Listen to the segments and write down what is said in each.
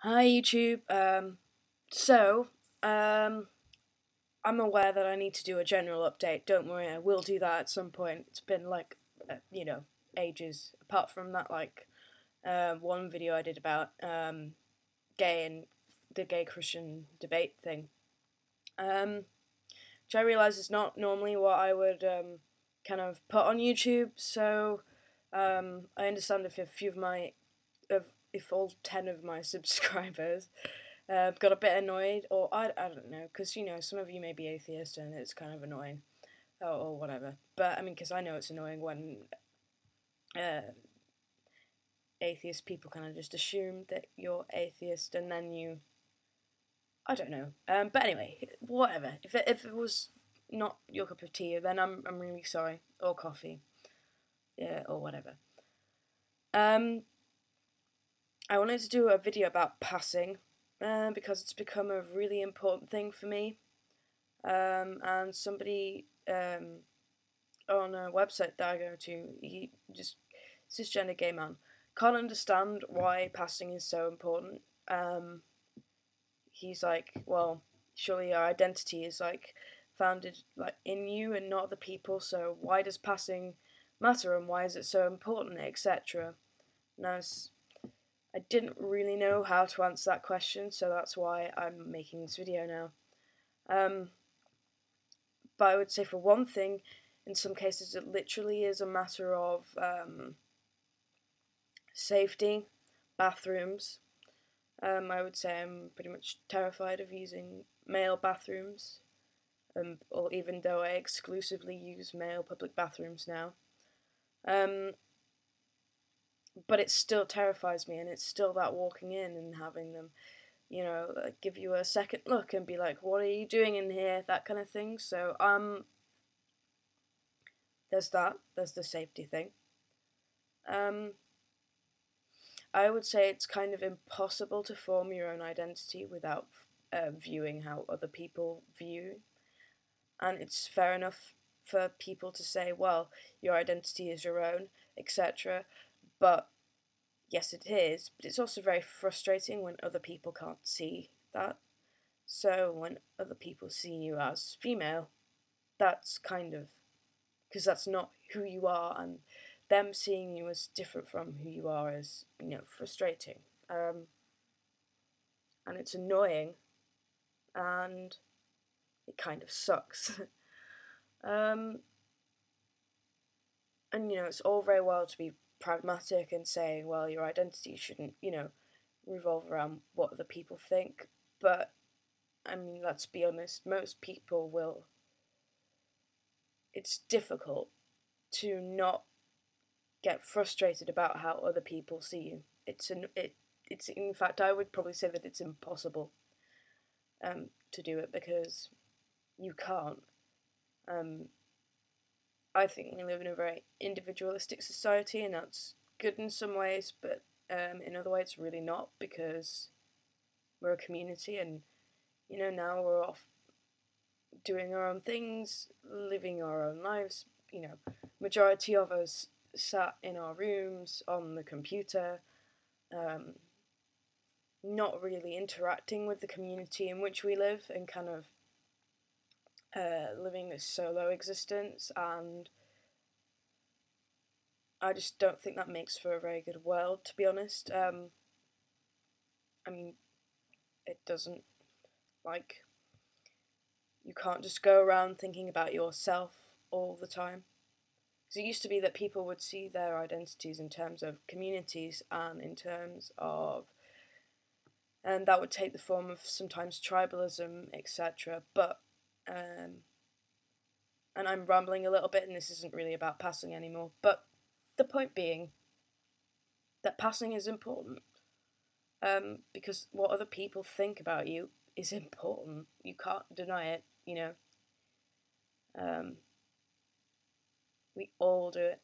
Hi YouTube. So, um, I'm aware that I need to do a general update. Don't worry, I will do that at some point. It's been ages. Apart from that, one video I did about gay and the gay Christian debate thing, which I realize is not normally what I would kind of put on YouTube. So, I understand if a few of my, if all 10 of my subscribers got a bit annoyed, or I don't know, because some of you may be atheist and it's kind of annoying, or whatever. But I mean, because I know it's annoying when uh, atheist people kind of just assume that you're atheist and then I don't know. But anyway, whatever. If it was not your cup of tea, then I'm really sorry, or coffee, yeah, or whatever. Um, I wanted to do a video about passing, because it's become a really important thing for me. And somebody on a website that I go to, he just cisgender gay man can't understand why passing is so important. He's like, well, surely our identity is like founded like in you and not other people. So why does passing matter and why is it so important, etc. Now, I didn't really know how to answer that question, so that's why I'm making this video now. But I would say, for one thing, in some cases it literally is a matter of safety, bathrooms. I would say I'm pretty much terrified of using male bathrooms, or even though I exclusively use male public bathrooms now. Um, but it still terrifies me, and it's still that walking in and having them, like, give you a second look and be like, "What are you doing in here?" That kind of thing. So there's that. There's the safety thing. Um, I would say it's kind of impossible to form your own identity without viewing how other people view. And it's fair enough for people to say, well, your identity is your own, etc. But yes, it is. But it's also very frustrating when other people can't see that. So when other people see you as female, that's kind of, because that's not who you are, and them seeing you as different from who you are is, frustrating. And it's annoying, and it kind of sucks. um, and it's all very well to be pragmatic and saying, well, your identity shouldn't, revolve around what other people think. But I mean, let's be honest, most people will. It's difficult to not get frustrated about how other people see you. It's in fact, I would probably say that it's impossible to do it, because you can't. Um, I think we live in a very individualistic society, and that's good in some ways, but in other ways, really not, because we're a community, and now we're off doing our own things, living our own lives. Majority of us sat in our rooms on the computer, um, not really interacting with the community in which we live, and kind of living this solo existence. And I just don't think that makes for a very good world, to be honest. I mean, it doesn't, like, you can't just go around thinking about yourself all the time. Because it used to be that people would see their identities in terms of communities and in terms of, and that would take the form of sometimes tribalism, etc. But, and I'm rambling a little bit, and this isn't really about passing anymore, but the point being that passing is important, because what other people think about you is important. You can't deny it. Um, we all do it.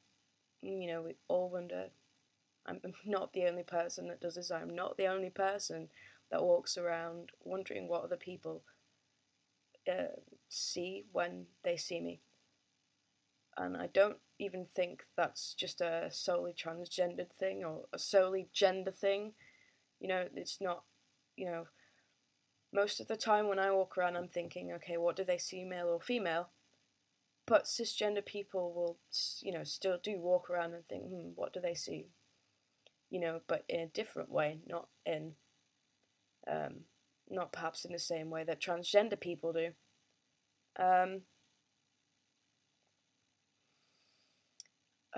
We all wonder. I'm not the only person that does this. I'm not the only person that walks around wondering what other people see when they see me. And I don't even think that's just a solely transgendered thing or a solely gender thing. It's not. you know, most of the time when I walk around, I'm thinking, okay, what do they see, male or female? But cisgender people will, still do walk around and think, what do they see? But in a different way, um, not perhaps in the same way that transgender people do.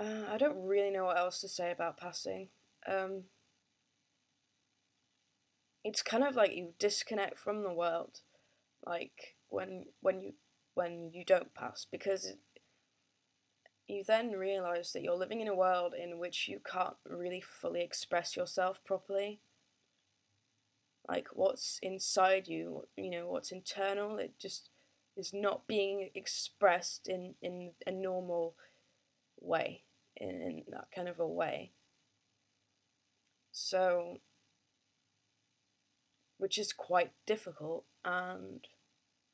I don't really know what else to say about passing. It's kind of like you disconnect from the world, like when you don't pass, because you then realize that you're living in a world in which you can't really fully express yourself properly. Like what's inside you, what's internal, it just is not being expressed in a normal way, in that kind of a way. So, which is quite difficult, and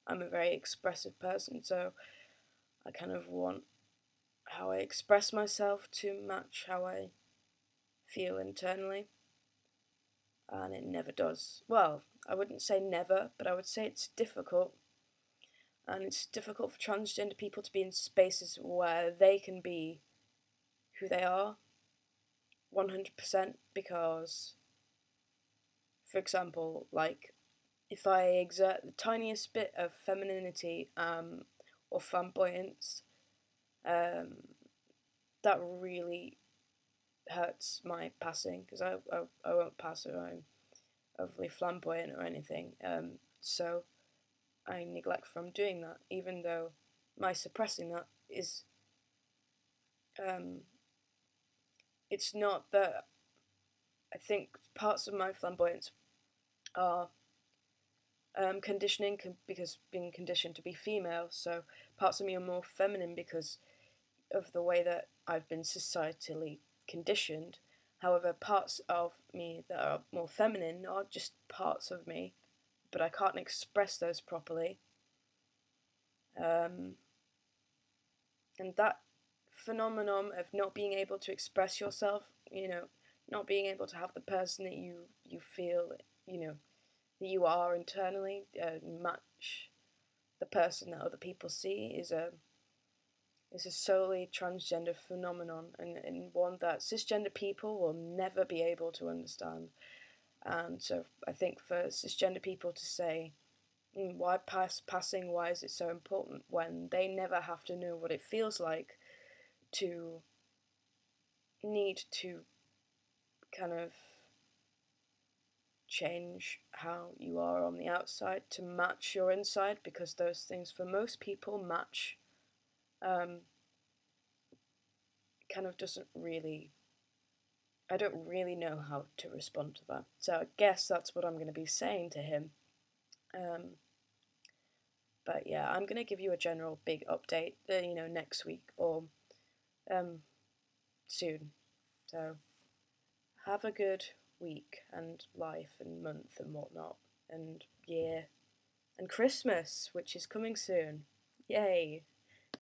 I'm a very expressive person, so I kind of want how I express myself to match how I feel internally, and it never does. Well, I wouldn't say never, but I would say it's difficult. And it's difficult for transgender people to be in spaces where they can be who they are 100%, because, for example, like if I exert the tiniest bit of femininity or flamboyance, that really hurts my passing, because I won't pass if I'm overly flamboyant or anything. So I neglect from doing that, even though my suppressing that is, it's not that I think parts of my flamboyance are conditioning, because being conditioned to be female, so parts of me are more feminine because of the way that I've been societally conditioned. However, parts of me that are more feminine are just parts of me, but I can't express those properly. And that phenomenon of not being able to express yourself, not being able to have the person that you feel, that you are internally, match the person that other people see, is a solely transgender phenomenon, and one that cisgender people will never be able to understand. And so I think for cisgender people to say, why passing, why is it so important, when they never have to know what it feels like to need to kind of change how you are on the outside to match your inside, because those things for most people match, kind of doesn't really, I don't really know how to respond to that. So I guess that's what I'm going to be saying to him. But yeah, I'm going to give you a general big update, next week or soon. So have a good week and life and month and whatnot, and year, and Christmas, which is coming soon. Yay!